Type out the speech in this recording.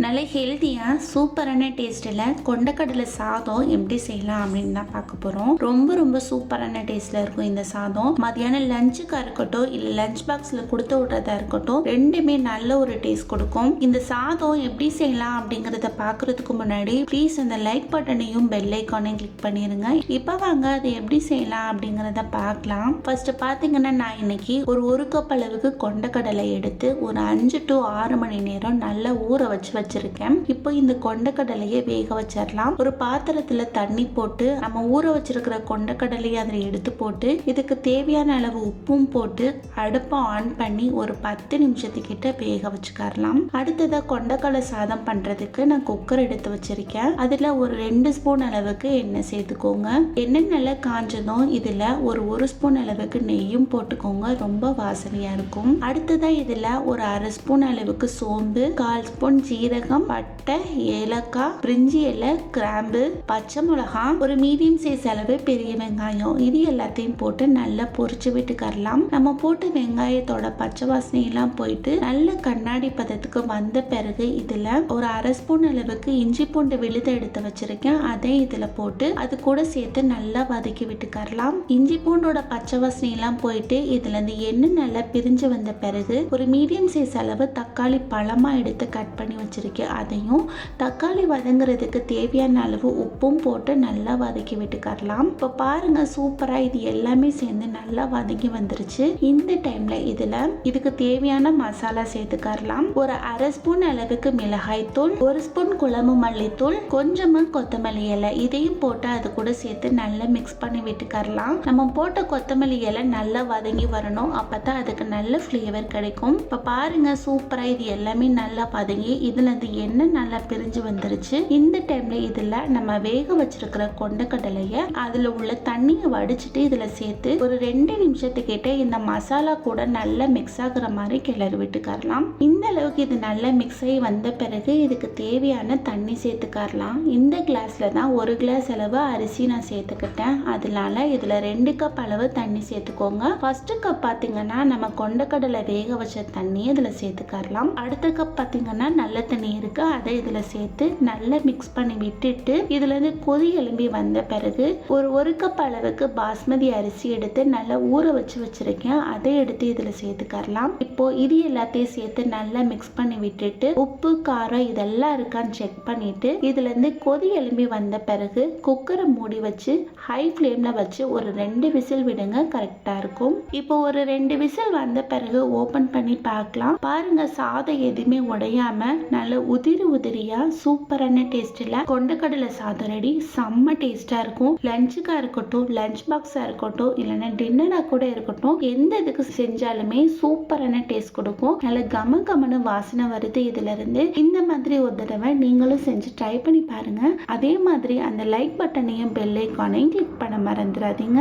நல்ல ஹெல்த்தியாக சூப்பரான டேஸ்ட்டில் கொண்டக்கடலை சாதம் எப்படி செய்யலாம் அப்படின்னு தான் பார்க்க போகிறோம். ரொம்ப ரொம்ப சூப்பரான டேஸ்ட்டில் இருக்கும் இந்த சாதம். மதியானம் லஞ்சுக்காக இருக்கட்டும் இல்லை லஞ்ச் பாக்ஸில் கொடுத்து விட்றதா இருக்கட்டும், ரெண்டுமே நல்ல ஒரு டேஸ்ட் கொடுக்கும். இந்த சாதம் எப்படி செய்யலாம் அப்படிங்கிறத பார்க்குறதுக்கு முன்னாடி ப்ளீஸ் அந்த லைக் பட்டனையும் பெல் ஐக்கானையும் கிளிக் பண்ணிடுங்க. இப்போ வாங்க அதை எப்படி செய்யலாம் அப்படிங்கிறத பார்க்கலாம். ஃபர்ஸ்ட் பார்த்தீங்கன்னா நான் இன்னைக்கு ஒரு கப் அளவுக்கு கொண்டக்கடலை எடுத்து ஒரு 5 to 6 மணி நேரம் நல்லா ஊற வச்சிருக்கேன். இப்போ இந்த கொண்டக்கடலையை வேக வச்சிடலாம். ஒரு பாத்திரத்துல தண்ணி போட்டு நம்ம ஊற வச்சிருக்கிற கொண்டக்கடலையை அதில் எடுத்து போட்டு இதுக்கு தேவையான அளவு உப்பும் போட்டு அடுப்பை ஆன் பண்ணி ஒரு 10 நிமிஷத்துக்கிட்ட வேக வச்சுக்கலாம். அடுத்ததாக கொண்டக்கடலை சாதம் பண்றதுக்கு நான் குக்கர் எடுத்து வச்சிருக்கேன். அதுல ஒரு 2 ஸ்பூன் அளவுக்கு எண்ணெய் சேர்த்துக்கோங்க. எண்ணெய் நல்லா காஞ்சதும் இதுல ஒரு ஸ்பூன் அளவுக்கு நெய்யும் போட்டுக்கோங்க. ரொம்ப வாசனையா இருக்கும். அடுத்ததா இதுல ஒரு 1/2 ஸ்பூன் அளவுக்கு சோம்பு, 1/4 ஸ்பூன் ஜீரகம், பட்டை, ஏலக்காய், பிரிஞ்சி இலை, கிராம்பு, பச்சை மிளகாய், ஒரு மீடியம் சைஸ் அளவு பெரிய வெங்காயம், இது எல்லாத்தையும் போட்டு நல்லா பொரிச்சு விட்டுக்கரலாம். நம்ம போட்டு வெங்காயத்தோட பச்சை வாசனை எல்லாம் போயிட்டு நல்ல கண்ணாடி பதத்துக்கு வந்த பிறகு இதுல ஒரு 1/2 ஸ்பூன் அளவுக்கு இஞ்சி பூண்டு விழுது எடுத்து வச்சிருக்கேன். அதை இதுல போட்டு அது கூட சேர்த்து நல்லா வதக்கி விட்டுக்கரலாம். இஞ்சி பூண்டோட பச்சை வாசனை எல்லாம் போயிட்டு இதுல இருந்து எண்ணெய் நல்லா பிரிஞ்சு வந்த பிறகு ஒரு மீடியம் சைஸ் அளவு தக்காளி பழமா எடுத்து கட் பண்ணி வச்சிருக்கேன். அதையும் தக்காளி வதங்குறதுக்கு தேவையான அளவு உப்பும் போட்டு நல்லா வதக்கி விட்டுக்கரலாம். இப்போ பாருங்க சூப்பரா இது எல்லாமே சேர்ந்து நல்லா வதங்கி வந்துருச்சு. இந்த டைம்ல இதுக்கு தேவையான மசாலா சேர்த்துக்கரலாம். ஒரு 1/2 ஸ்பூன் அளவுக்கு மிளகாய் தூள், 1 ஸ்பூன் குழம்பு மல்லித்தூள், கொஞ்சமா கொத்தமல்லி இலை, இதையும் போட்டு அது கூட சேர்த்து நல்லா மிக்ஸ் பண்ணி விட்டுக்கரலாம். நம்ம போட்ட கொத்தமல்லி இலை நல்லா வதங்கி வரணும். அப்பதான் அதுக்கு நல்ல ஃப்ளேவர் கிடைக்கும். இப்போ பாருங்க சூப்பரா இது எல்லாமே நல்லா வதங்கி இதுல இருந்து எண்ணெய் நல்லா பிரிஞ்சு வந்துருச்சு. இந்த டைம்ல இதுல நம்ம வேக வச்சிருக்கிற கொண்டக்கடலைய அதுல உள்ள தண்ணியை வடிச்சிட்டு இதுல சேர்த்து ஒரு 2 நிமிஷத்துக்கிட்ட இந்த மசாலா கூட நல்லா மிக்ஸ் ஆகுற மாதிரி கிளறி விட்டுக்கரலாம். இந்த அளவுக்கு இது நல்லா மிக்ஸ் ஆகி வந்த பிறகு இதுக்கு தேவையான தண்ணி சேர்த்துக்கரலாம். இந்த கிளாஸ்ல தான் 1 கிளாஸ் அளவு அரிசி நான் சேர்த்துக்கிட்டேன். அதனால இதுல 2 கப் அளவு தண்ணி சேர்த்துக்கோங்க. ஃபர்ஸ்ட் கப் பாத்தீங்கன்னா நம்ம கொண்டக்கடலை வேக வச்ச தண்ணி இதுல சேர்த்துக்கரலாம். அடுத்த கப் பாத்தீங்கன்னா நல்ல தண்ணி இருக்கு, அதை இதுல சேர்த்து நல்லா மிக்ஸ் பண்ணி விட்டுட்டு இதுல இருந்து கொதி எழும்பி வந்த பிறகு ஒரு கப் அளவுக்கு பாஸ்மதி அரிசி எடுத்து நல்லா ஊற வச்சிருக்கேன். அதை எடுத்து இதுல சேர்த்துக்கரலாம். இப்போ இது எல்லாத்தையும் சேர்த்து நல்லா மிக்ஸ் பண்ணி விட்டுட்டு உப்பு காரம் இதெல்லாம் இருக்கான்னு செக் பண்ணிட்டு இதுல இருந்து கொதி எழும்பி வந்த பிறகு குக்கரை மூடி வச்சு ஹை ஃப்ளேம்ல வச்சு ஒரு 2 விசில் விடுங்க. கரெக்டா இருக்கும். இப்போ ஒரு 2 விசில் வந்த பிறகு ஓபன் பண்ணி பார்க்கலாம். பாருங்க சாதம் எதுவுமே உடையாம நல்ல உதிரியா சூப்பரான டேஸ்ட்ல கொண்டக்கடலை சாதம் ரெடி. செம்ம டேஸ்டா இருக்கும். லஞ்சுக்கா இருக்கட்டும், லஞ்ச் பாக்ஸா இருக்கட்டும், இல்லைன்னா டின்னரா கூட இருக்கட்டும், எந்த இதுக்கு செஞ்சாலுமே சூப்பரான டேஸ்ட் கொடுக்கும். நல்ல கமன்னு வாசனை வருது இதுல இருந்து. இந்த மாதிரி ஒரு தடவை நீங்களும் செஞ்சு ட்ரை பண்ணி பாருங்க. அதே மாதிரி அந்த லைக் பட்டனையும் பெல் ஐக்கானையும் கிளிக் பண்ண மறந்துடாதீங்க.